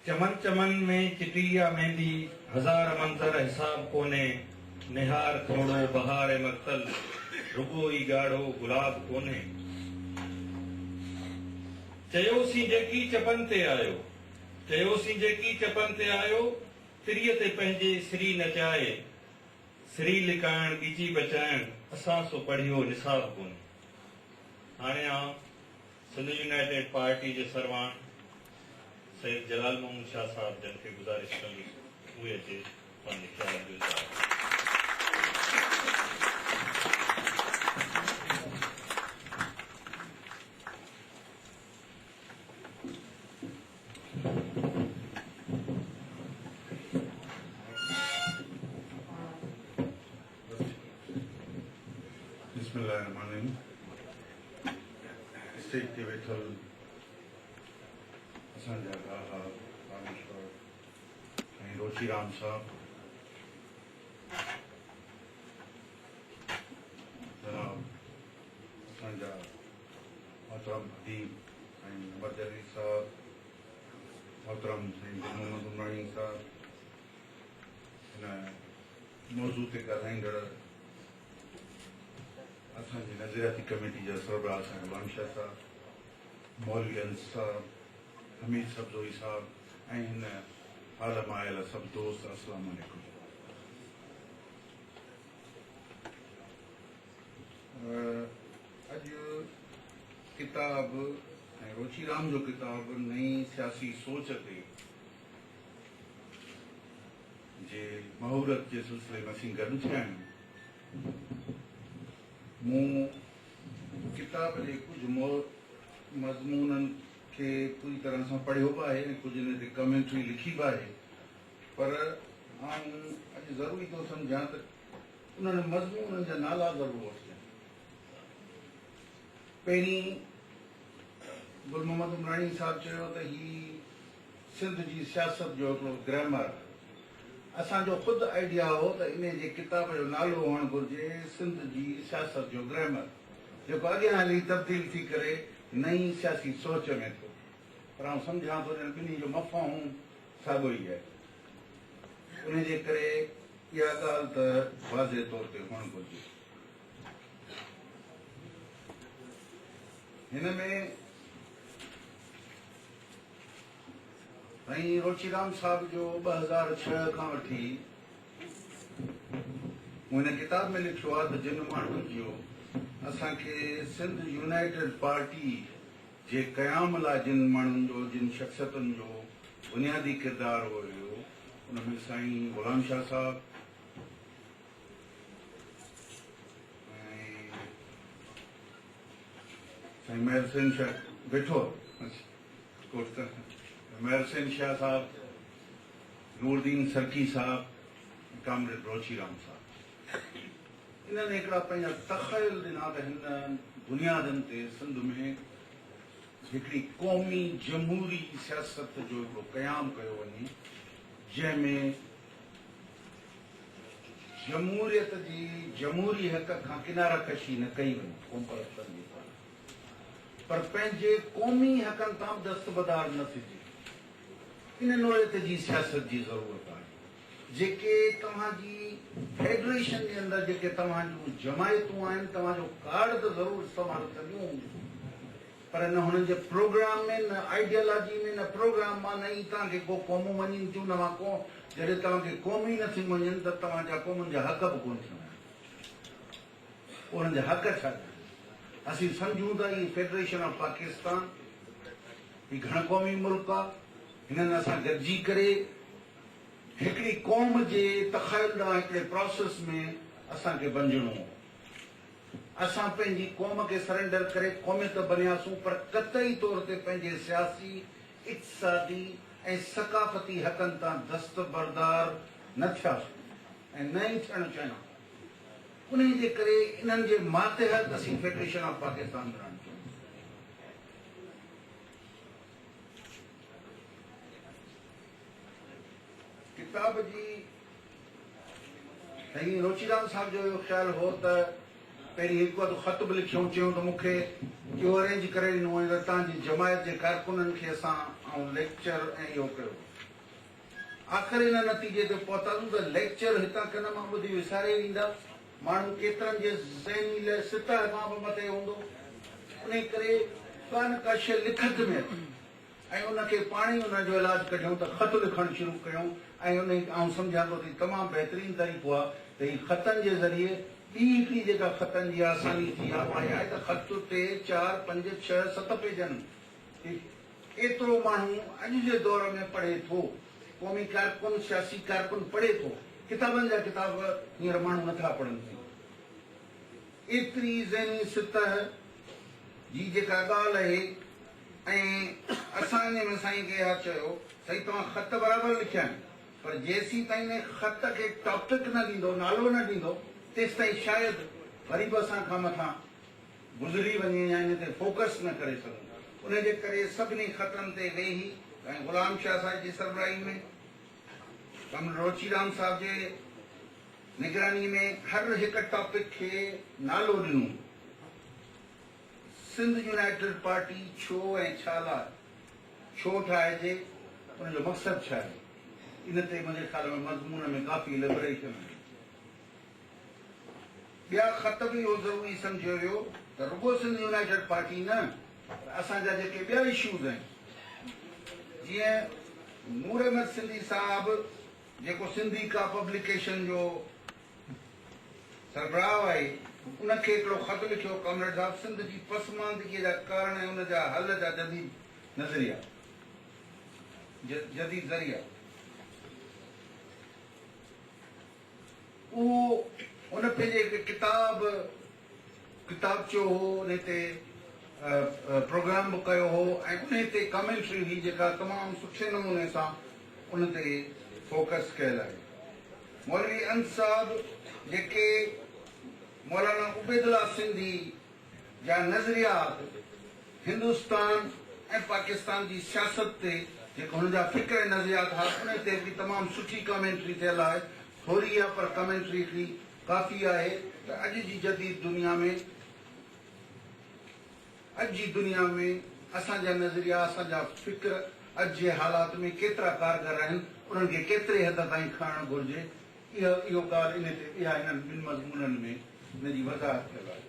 चमन चमन में चिटिया मेहंदी हज़ार मंज़र हिसाब कोने निहार थोड़ो बहार मक्तल रुगो ई गाढ़ो गुलाब कोने चयोसीं जेकी चपन ते आयो चयोसीं जेकी चपन ते आयो तिरीअ ते पंहिंजे श्री नचाए श्री लिकाइण ॿीजी बचाइण असां सो पढ़ियो निसाब कोने। हाणे सिंध यूनाइटेड पार्टी जे सरवान सैयद जलाल मोहम्मद शाह साहब जन खे गुज़ारिश कंदी उहे अचे पंहिंजे ख़्याल जो इज़हार। बिस्मिल्लाहिर्रहमानिर्रहीम। स्टेज ते वेठल असांजा गाहा रामेश्वर साईं रोचीराम साहब, जनाब असांजा मोहतरम अदीब साईं अहमद अली साहब, मोहतरम साईं मोहम्मद उमरानी साहब, हिन मौज़ू ते ॻाल्हाईंदड़ असांजी नज़रियाती कमेटी जा सरबराह साईं गुलाम शाह साहब, मौलवी अंस साहब, हमीद सब्ज़ोई साहब ऐं हिन हाल मां आयल सभु दोस्त, अस्सलाम वालेकुम। अॼु किताब ऐं रोचीराम जो किताब नई सियासी सोच ते जे महूरत जे सिलसिले में असीं गॾु थिया आहियूं। मूं किताब जे कुझु मज़मूननि खे पूरी तरह सां पढ़ियो बि आहे ऐं कुझु हिन ते कमेंट्री लिखी बि आहे, पर आऊं अॼु ज़रूरी थो सम्झां त उन्हनि मज़मूननि जा नाला ज़रूरु वठिजनि। पहिरीं गुल मोहम्मद उमरानी साहब चयो त ही सिंध जी सियासत जो हिकिड़ो ग्रामर, असांजो ख़ुदि आइडिया हो त इन जे किताब जो नालो हुअणु घुरिजे सिंध जी सियासत जो ग्रामर, जेको अॻियां हली तब्दील थी करे नई सियासी सोच में थियो। पर आउं सम्झां थो त ॿिन्ही जो मफ़हूम साॻियो ई आहे। उन जे करे इहा ॻाल्हि त वाज़े तौर ते हुअणु घुरिजे। हिन में साईं रोचीराम साहब जो 2006 खां वठी मूं हिन किताब में लिखियो आहे त जिन माण्हुनि जो असांखे सिंध यूनाइटेड पार्टी जे क़याम लाइ जिन माण्हुनि जो जिन शख़्सियतुनि जो बुनियादी किरदारु हुयो, उनमें साईं गुलाम शाह साहब ऐं साईं महर हुसैन शाह वेठो महर हुसैन शाह साहब, नूरदीन सरकी साहब, कामरेड रोचीराम साहब, इन्हनि हिकिड़ा पंहिंजा तख़यल ॾिना त हिन बुनियादनि ते सिंध में हिकिड़ी क़ौमी जमहूरी सियासत जो हिकिड़ो क़याम कयो वञे, जंहिंमें जमहूरियत जी जमहूरी हक़ खां किनारा कशी न कई वञे क़ौम परस्तनि जे पारां, पर पंहिंजे क़ौमी हक़नि तां बि दस्तबरदार न थिजे। इन नोयत जी सियासत जी ज़रूरत आहे। जेके तव्हांजी फेडरेशन जे अंदरि जेके तव्हां जूं जमायतूं आहिनि, तव्हांजो कार्ड त ज़रूरु इस्तेमालु कंदियूं, पर न हुननि जे प्रोग्राम में, न आइडियोलॉजी में, न प्रोग्राम मां, न ई तव्हांखे को क़ौमूं मञनि थियूं, न मां को जॾहिं तव्हांखे क़ौमी नथियूं मञनि त तव्हांजा क़ौमुनि जा हक़ बि कोन थियूं आहिनि। उन्हनि जा हक़ छा आहिनि? असीं सम्झूं था ही फेडरेशन ऑफ पाकिस्तान ही घण क़ौमी मुल्क आहे। हिननि असां गॾिजी करे हिकिड़ी क़ौम जे तख़यल ॾांहुं हिकिड़े प्रोसेस में असांखे बंझणो हो। असां पंहिंजी क़ौम खे सरेंडर करे क़ौमियत बणियासीं, पर क़तई तौर ते पंहिंजे सियासी, इक़्तिसादी ऐं सक़ाफ़ती हक़नि तां दस्तबरदार न थियासीं ऐं न ई थियणु चाहियूं। उन जे करे इन्हनि जे मातहत असीं फेडरेशन ऑफ पाकिस्तान रहणु चाहियूं। किताब जी साईं रोचीराम साहब जो इहो ख़्यालु हो त पहिरीं हिकु वक़्तु ख़त बि लिखियो, चयूं त मूंखे इहो अरेंज करे ॾिनो वञे त तव्हांजी जमायत जे कारकुननि खे असां ऐं लेक्चर ऐं इहो कयो आख़िर इन नतीजे ते पहुतासीं त लेक्चर हितां कन मां ॿुधी विसारे ईंदा माण्हू केतिरनि जे ज़हनी सतह खां बि मथे हूंदो उन करे का न का शइ लिखत में अचे ऐं उनखे पाण ई उनजो इलाजु कढियूं त ख़त लिखणु शुरू कयूं ऐं उन आउं सम्झां थो त तमामु बहितरीनु तरीक़ो आहे त हीउ ख़तनि जे ज़रिए ॿी हिकिड़ी जेका ख़तनि जी आसानी थी आहे त ख़त 3, 4, 5, 6, 7 पेजनि एतिरो माण्हू अॼु जे दौर में पढ़े थो क़ौमी कारकुन सियासी कारकुन पढ़े थो किताबनि जा किताब हींअर माण्हू नथा पढ़नि एतिरी ज़हनी सतह जी जेका ॻाल्हि आहे ऐं असां इन में साईं खे हा चयो साईं तव्हां ख़त बराबरि लिखिया आहिनि पर जेसीं ताईं इन ख़त खे टॉपिक न ॾींदो नालो न ॾींदो तेसि ताईं शायदि वरी बि असां खां मथां गुज़री वञे या इन ते फोकस न करे सघूं उन जे करे सभिनी ख़तनि ते वेही ऐं ग़ुलाम शाह साहिब जी सरबराही में कमल रोचीराम साहिब जे निगरानी में हर हिकु टॉपिक खे नालो ॾिनो सिंध यूनाइटेड पार्टी छो ऐं छा लाइ छो ठाहिजे उनजो मक़सदु छा आहे इन ते मुंहिंजे ख़्याल में मज़मून में काफ़ी लिबरेशन आहे ॿिया ख़त बि इहो ज़रूरी सम्झियो वियो त रुॻो सिंध यूनाइटेड पार्टी न असांजा जेके ॿिया इशूज़ आहिनि जीअं नूर अहमद सिंधी साहिबु जेको सिंधी का पब्लिकेशन जो सरबराह आहे उनखे हिकिड़ो ख़त लिखियो कॉमरेड साहिब सिंध जी पसमानदगीअ जा कारण ऐं उन जा हल जा जदीद नज़रिया जदीद ज़रिया उहो उन पंहिंजे किताबचो हो उन ते प्रोग्राम बि कयो हो ऐं उन ते कमेंट्री हुई जेका तमामु सुठे नमूने सां उन ते फोकस कयल आहे मौलवी अंस साहब जेके मौलाना उबैदुल्ला सिंधी जा नज़रियात हिंदुस्तान ऐं पाकिस्तान जी सियासत ते जेके हुन जा फ़िक्र नज़रियात हुआ उन ते बि तमामु सुठी कमेंट्री थियल आहे थोरी आहे पर कमेंट्री हिकिड़ी काफ़ी आहे त अॼु जी दुनिया में असांजा नज़रिया असांजा फ़िक्र अॼु जे हालात में केतिरा कारगर आहिनि उन्हनि खे केतिरे हद ताईं खणणु घुरिजे इहो ॻाल्हि इन ते इहा इन्हनि ॿिनि मज़मूननि में इन जी वज़ाहत कयल आहे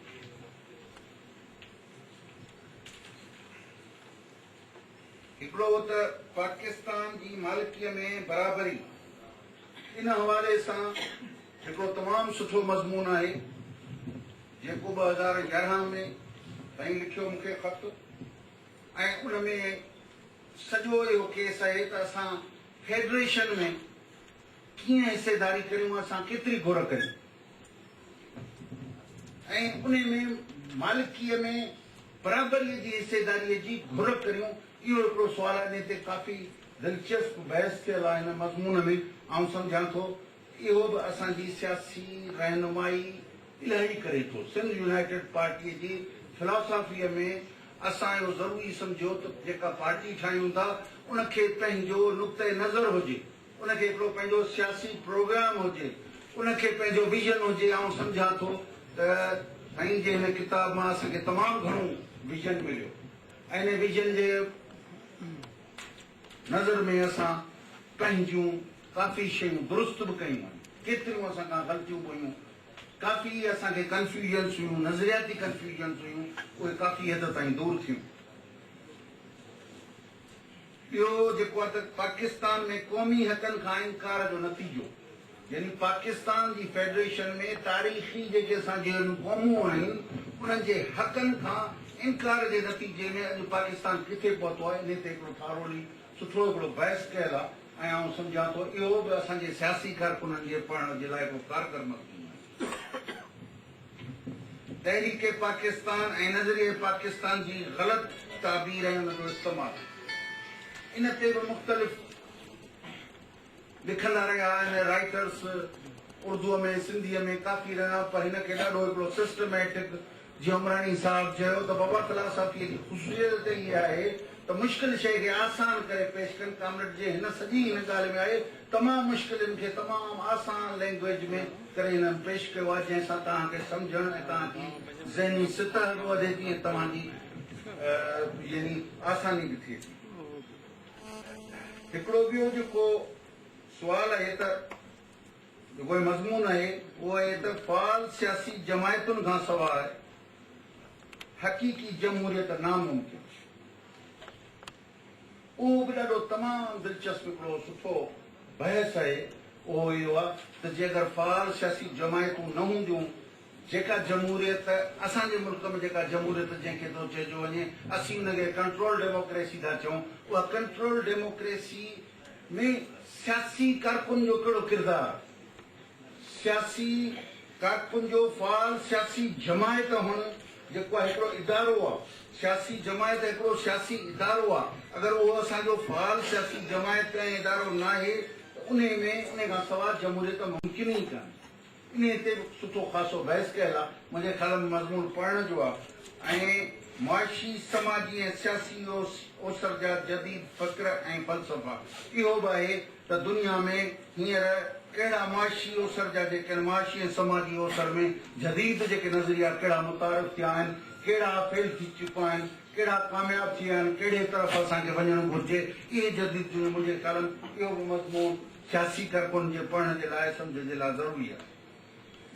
हिकिड़ो त पाकिस्तान जी मालिकीअ में बराबरी इन हवाले सां हिकिड़ो तमामु सुठो मज़मून आहे जेको 2011 में साईं लिखियो मूंखे ख़त ऐं उन में सॼो इहो केस आहे त असां फेडरेशन में कीअं हिसेदारी करियूं असां केतिरी घुर करियूं ऐं उन में मालिकीअ में बराबरीअ जी हिसेदारीअ जी घुर करियूं इहो हिकिड़ो सुवाल आहे इन ते काफ़ी दिलचस्प बहस थियल आहे हिन मज़मून में आउं सम्झां थो इहो बि असांजी सियासी रहनुमाई इलाही करे थो सिंध यूनाइटेड पार्टीअ जी फिलॉसफीअ में असां इहो ज़रूरी सम्झो त जेका पार्टी ठाहियूं था उनखे पंहिंजो नुक़्ते नज़र हुजे उनखे हिकिड़ो पंहिंजो सियासी प्रोग्राम हुजे उनखे पंहिंजो विजन हुजे ऐं सम्झां थो त साईं जे हिन किताब मां असांखे तमामु घणो विजन मिलियो ऐं इन विजन जे नज़र में असां पंहिंजूं काफ़ी शयूं दुरुस्त बि कयूं आहिनि केतिरियूं असां खां ग़लतियूं हुयूं काफ़ी असांखे कंफ्यूजन्स हुयूं नज़रियाती कंफ्यूजन्स हुयूं उहे काफ़ी हद ताईं दूर थियूं ॿियो जेको आहे त पाकिस्तान में क़ौमी हक़नि खां इनकार जो नतीजो यानी पाकिस्तान जी फेडरेशन में तारीख़ी जेके असांजे क़ौमूं आहिनि उन्हनि जे हक़नि खां इनकार जे नतीजे में अॼु पाकिस्तान किथे पहुतो आहे इन ते हिकिड़ो थारोली सुठो हिकिड़ो बहस कयल आहे ऐं आउं सम्झां थो इहो बि असांजे सियासी कारकुननि जे पढ़ण जे लाइ हिकिड़ो कारगर मज़मून आहे तहरीक पाकिस्तान ऐं नज़रिए पाकिस्तान जी ग़लति ताबीर ऐं उनजो इस्तेमालु इन ते बि मुख़्तलिफ़ लिखंदा रहिया आहिनि राइटर्स उर्दूअ में सिंधीअ में काफ़ी रहिया पर हिनखे ॾाढो हिकिड़ो सिस्टमेटिक जीअं उमराणी साहिब चयो त बाबा फिलासफ़ीअ जी ख़ुशियत इहा आहे त मुश्किल शइ खे आसान करे पेश कनि कामरेड जे हिन सॼी हिन ॻाल्हि में आहे तमामु मुश्किलनि खे तमामु आसान लैंग्वेज में करे हिननि पेश कयो आहे जंहिंसां तव्हांखे सम्झणु ऐं तव्हांजी ज़हनी सतह बि वधे थी ऐं तव्हांजी यानी आसानी बि थिए थी हिकिड़ो ॿियो जेको सुवाल आहे त जेको मज़मून आहे उहो आहे त फ़ाल सियासी जमायतुनि खां सवाइ हक़ीक़ी जमहूरियत नामुमकिन। उहो बि ॾाढो तमामु दिलचस्प हिकिड़ो सुठो बहस आहे। उहो इहो आहे त जे अगरि फ़ाल सियासी जमायतूं न हूंदियूं, जेका जमहूरियत असांजे मुल्क में जेका जमहूरियत जंहिंखे थो चइजो वञे, असीं हुनखे कंट्रोल डेमोक्रेसी था चऊं, उहा कंट्रोल डेमोक्रेसी में सियासी कारकुन जो कहिड़ो किरदारु, सियासी कारकुन जो फ़ाल सियासी जमायत हुअणु जेको आहे हिकिड़ो इदारो आहे, सियासी जमायत हिकिड़ो सियासी इदारो आहे। अगरि उहो असांजो फ़ाल सियासी जमायत ऐं इदारो न आहे त उन में उन खां सवाइ जमहूरियत मुमकिन ई कान्हे। इन ते सुठो ख़ासो बहस कयल आहे। मुंहिंजे ख़्याल में मज़मून पढ़ण जो आहे। ऐं मुआशी समाजी ऐं सियासी ओसर जा जदीद फ़क्र ऐं फ़लसफ़ा इहो बि आहे त दुनिया में हींअर कहिड़ा मुआशी ओसर जा जेके मुआशी ऐं समाजी ओसर में जदीद जेके नज़रिया कहिड़ा मुतारिफ़ थिया आहिनि, कहिड़ा फेल थी चुका आहिनि, कहिड़ा कामयाब थिया आहिनि, कहिड़े तरफ़ असांखे वञणु घुरिजे, इहे जदीद मुंहिंजे ख़्याल में इहो बि मज़मून सियासी कारकुन जे पढ़ण जे लाइ सम्झ जे लाइ ज़रूरी आहे।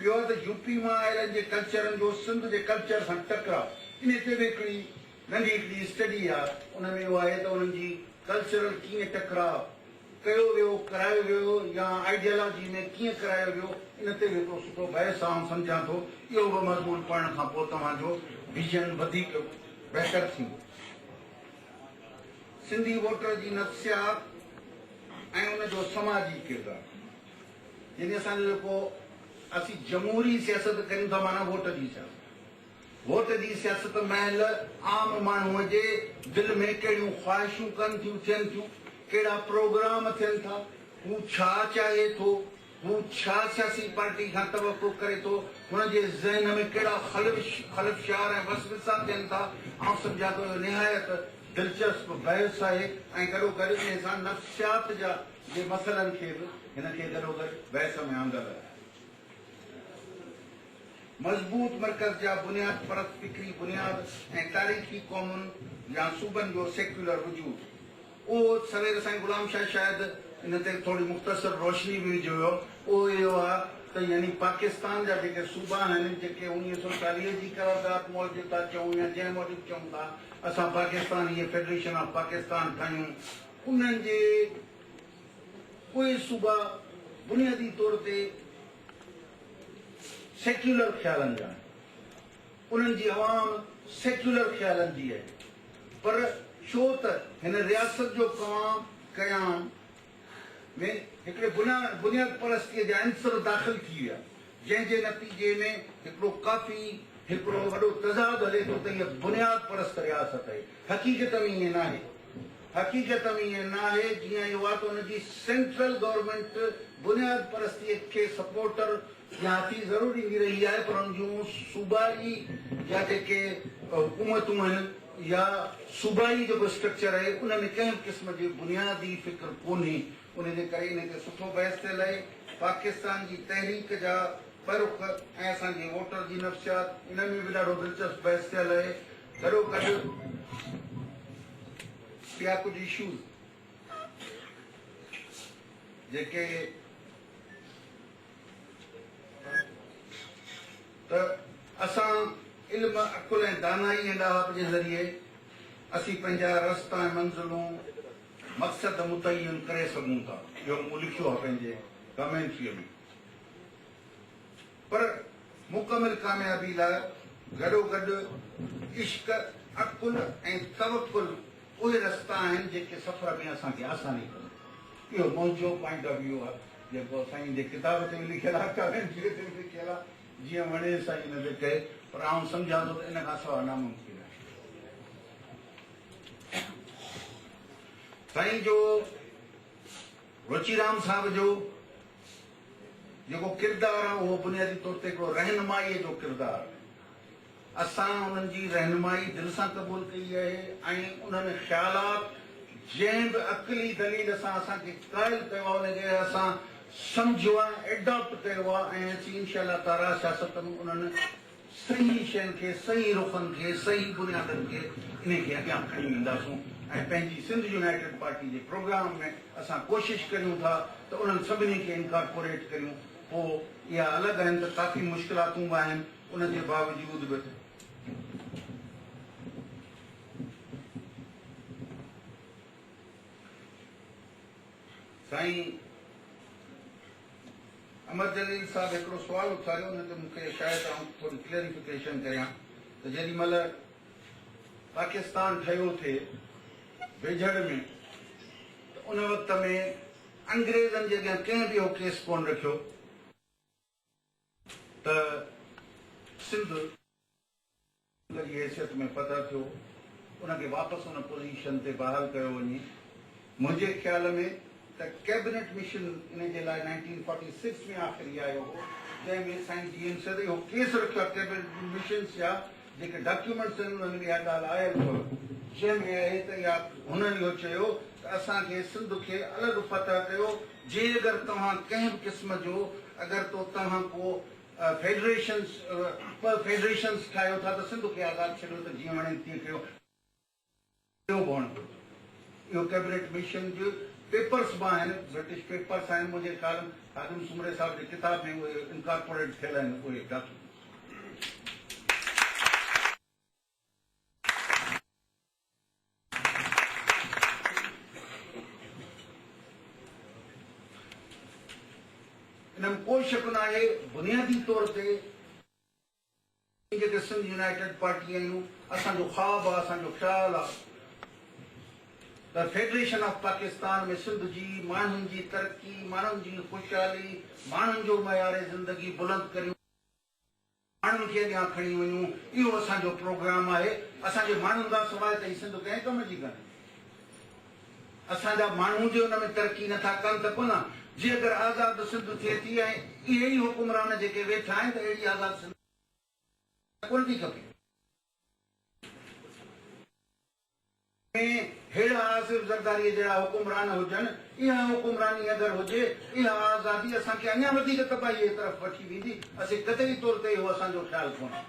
ॿियो त यूपी मां आयल जे कल्चरनि जो सिंध जे कल्चर सां टकराव, इन ते बि हिकिड़ी नंढी हिकिड़ी स्टडी आहे। उन में उहो आहे त उन्हनि जी कल्चरल कीअं टकराव कयो वियो, करायो वियो, या आइडियोलॉजी में कीअं करायो वियो, इन ते बि हिकिड़ो सुठो बहस आहे। ऐं सम्झां थो इहो बि मज़मून पढ़ण खां पोइ तव्हांजो विजन वधीक बहितर थींदो। सिंधी वोटर जी नफ़्सियात ऐं उनजो समाजी किरदारु, यानी असांजो जेको असीं जमहूरी सियासत कयूं था, माना वोट जी सियासत। वोट जी सियासत महिल आम माण्हूअ जे दिलि में कहिड़ियूं ख़्वाहिशूं थियनि थियूं, कहिड़ा प्रोग्राम थियनि था, हू छा चाहे थो, हू छा सियासी पार्टी खां तवक़ो करे थो, हुनजे ज़हन में कहिड़ा ख़लफ़शार ऐं वसविसा थियनि था। आउं सम्झां थो निहायत दिलचस्प बहस आहे। ऐं गॾो गॾु इन सां नफ़्सियात जा जे मसइलनि खे बि हिनखे गॾो गॾु बहस में आंदल आहे। मज़बूत मर्कज़ जा बुनियाद परत फिक्री बुनियाद ऐं तारीख़ी क़ौमुनि या सूबनि जो सेक्युलर वजूद, उहो सवेर साईं गुलाम शाह शायदि इन ते थोरी मुख़्तसर रोशनी बि विझो हुयो। उहो इहो आहे त यानी पाकिस्तान जा जेके सूबा आहिनि, जेके 1940 जी करारदाद मौजूदु था चऊं या जंहिं मौजूदु चऊं था असां पाकिस्तान इहे फेडरेशन ऑफ पाकिस्तान ठाहियूं, उन्हनि जे उहे सूबा बुनियादी तौर ते सेक्युलर ख़्यालनि जा आहिनि, उन्हनि जी अवाम सेक्युलर ख़्यालनि जी आहे। पर छो त हिन रियासत जो क़याम में हिकिड़े बुनियाद परस्तीअ जा अंसर दाख़िल थी विया, जंहिंजे नतीजे में हिकिड़ो काफ़ी हिकिड़ो वॾो तज़ाद हले थो त इहा बुनियाद परस्त रियासत आहे। हक़ीक़त में ईअं न आहे। हक़ीक़त में ईअं न आहे। जीअं इहो आहे त हुनजी सेंट्रल गवर्नमेंट बुनियाद परस्तीअ खे सपोर्टर या थी ज़रूर ईंदी रही आहे, पर उन जूं सूबाई या जेके हुकूमतूं आहिनि या सूबाई जेको स्ट्रक्चर आहे उन में कंहिं क़िस्म जी बुनियादी फ़िक्र कोन्हे। उन जे करे इन ते सुठो बहस थियल आहे। पाकिस्तान जी तहरीक जा फ़र्क़ ऐं असांजी वोटर जी नफ़्सियात, इन में बि ॾाढो दिलचस्प बहस थियल आहे। गॾो गॾु ॿिया कुझु इशूज़ जेके त असां इल्म अकुल ऐं दानाई ऐं ॾाहप जे ज़रिए असीं पंहिंजा रस्ता ऐं मंज़िलूं मक़सद मुतयन करे सघूं था। इहो मूं लिखियो आहे पंहिंजे कमेंट्रीअ में। पर मुकमिल कामयाबी लाइ गॾो गॾु इश्क अकुल ऐं तवकुल उहे रस्ता आहिनि जेके सफ़र में असांखे आसानी कनि। इहो मुंहिंजो पॉइंट ऑफ व्यू आहे, जेको साईं जे किताब ते बि लिखियलु आहे, कमेंट्रीअ ते बि लिखियलु आहे, जीअं वणे साईं हिन ते कहे। पर आउं सम्झां थो त इन खां सवाइ नामुमकिन आहे। साईं जो रुचिराम साहिब जो जेको किरदारु आहे उहो बुनियादी तौर ते हिकिड़ो रहनुमाईअ जो किरदारु आहे। असां उन्हनि जी रहनुमाई दिलि सां क़बूल कई आहे ऐं उन्हनि ख़्यालात जंहिं बि अक़ली दलील सां असांखे क़ाइल कयो आहे उनखे असां सम्झो आहे, एडॉप्ट कयो आहे ऐं असीं इंशाअल्लाह ताला सियासत में उन्हनि सही शयुनि खे, सही रुखनि खे, सही बुनियादनि खे इनखे अॻियां खणी वेंदासूं। ऐं पंहिंजी सिंध यूनाइटेड पार्टी जे प्रोग्राम में असां कोशिशि करियूं था त उन्हनि सभिनी खे इनकॉर्पोरेट करियूं पोइ इहा अलॻि आहिनि त काफ़ी मुश्किलातूं बि आहिनि उन जे बावजूद बि साईं अहमद जलील साहब हिकिड़ो सुवाल उथारियो हुन ते मूंखे शायदि आउं थोरी क्लियरिफिकेशन करियां त जेॾी महिल पाकिस्तान ठहियो थिए वेझड़ में त उन वक़्त में अंग्रेज़नि जे अॻियां कंहिं बि इहो केस कोन रखियो त सिंध जी हैसियत में पता थियो उनखे वापसि उन पोज़ीशन ते बहाल कयो वञे मुंहिंजे ख़्याल में त कैबिनेट मिशन इन जे लाइ 1946 में आख़िरी आयो हो जंहिंमें साईं जीएन सद इहो केस रखियो आहे कैबिनेट मिशन जा जेके डॉक्यूमेंट्स आहिनि उन्हनि में इहा ॻाल्हि आयल अथव जंहिंमें आहे त इहा हुननि इहो चयो त असांखे सिंध खे अलॻि फतह कयो जे अगरि तव्हां कंहिं बि क़िस्म जो अगरि तो तव्हां को फेडरेशन्स ठाहियो था त सिंध खे आज़ादु छॾियो त जीअं वणे तीअं कयो इहो कैबिनेट मिशन जो पेपर्स बि आहिनि ब्रिटिश पेपर्स आहिनि मुंहिंजे ख़्याल में खादिम सुमरे साहिब जी किताब में उहे इनकॉर्पोरेट थियल आहिनि उहे डॉक्यूमेंट इनमें कोई शक न आहे बुनियादी तौर ते जेके सिंध यूनाइटेड पार्टी आहियूं असांजो ख़्वाबु आहे असांजो ख़्यालु आहे त फेडरेशन ऑफ पाकिस्तान में सिंध जी माण्हुनि जी तरक़ी माण्हुनि जी ख़ुशहाली माण्हुनि जो मयार ज़िंदगी बुलंद करियूं माण्हुनि खे अॻियां खणी वञूं इहो असांजो प्रोग्राम आहे असांजे माण्हुनि खां सवाइ त हीअ सिंध कंहिं कम जी कान्हे असांजा माण्हू जे हुन में तरक़ी नथा कनि त कोन जे अगरि आज़ादु सिंध थिए थी ऐं इहे ई हुकुमरान जेके वेठा आहिनि त अहिड़ी आज़ादु सिंध कोन थी खपे हेड़ा आसिफ ज़रदारी जहिड़ा हुकुमरान हुजनि इहा हुकुमरानी अगरि हुजे इहा आज़ादी असांखे अञा वधीक तबाहीअ जी तरफ़ वठी वेंदी असीं कतई तौर ते इहो असांजो ख़्यालु कोन्हे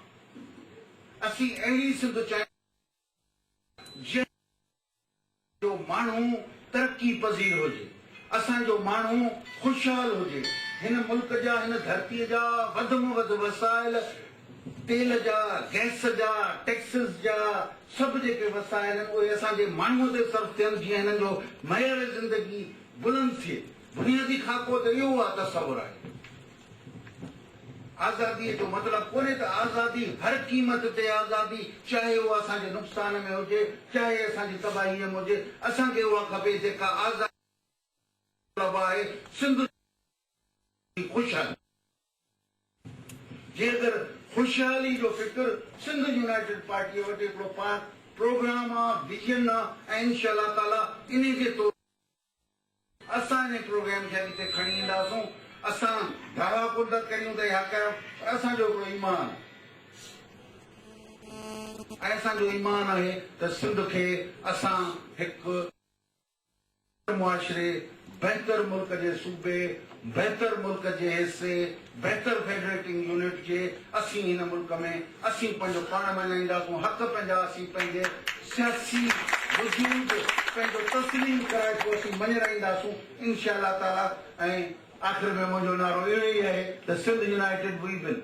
असीं अहिड़ी सिंध चाहियूं जो माण्हू तरक़ी पज़ीर हुजे असांजो माण्हू ख़ुशहाल हुजे हिन मुल्क जा हिन धरतीअ जा वधि में वधि वसाइल तेल जा गैस जा टैक्सिस जा सभु जेके वसाइल आहिनि उहे असांजे माण्हूअ ते सर्फ थियनि जीअं हिननि जो मयार ज़िंदगी बुलंद थिए बुनियादी खाको त इहो आहे तसवुरु आहे आज़ादीअ जो मतिलबु कोन्हे त आज़ादी हर क़ीमत ते आज़ादी चाहे उहा असांजे नुक़सान में हुजे चाहे असांजी तबाहीअ में हुजे असांखे उहा खपे जेका आज़ादी आहे सिंध ख़ुशहाली जे अगरि ख़ुशहाली जो फिक्र सिंध यूनाइटेड पार्टीअ वटि हिकिड़ो प्रोग्राम आहे विजन आहे ऐं इंशाअल्लाह ताला इन जे तौर असां इन प्रोग्राम खे अॻिते खणी ईंदासूं असां दावा कोन था करियूं त इहा कयूं पर असांजो हिकिड़ो ईमान ऐं असांजो ईमान आहे त सिंध खे असां हिकु मुआशिरे बहितर मुल्क जे सूबे बहितर मुल्क जे हिसे बहितर फेडरेटिंग यूनिट जे असीं हिन मुल्क में असीं पंहिंजो पाण मञाईंदासूं हक़ पंहिंजा असीं पंहिंजे सियासी वजूद पंहिंजो तस्लीम कराए पोइ असीं मञी रहींदासूं इंशाअल्लाह ताला ऐं आख़िर में मुंहिंजो नारो इहो ई आहे त सिंध यूनाइटेड वी विल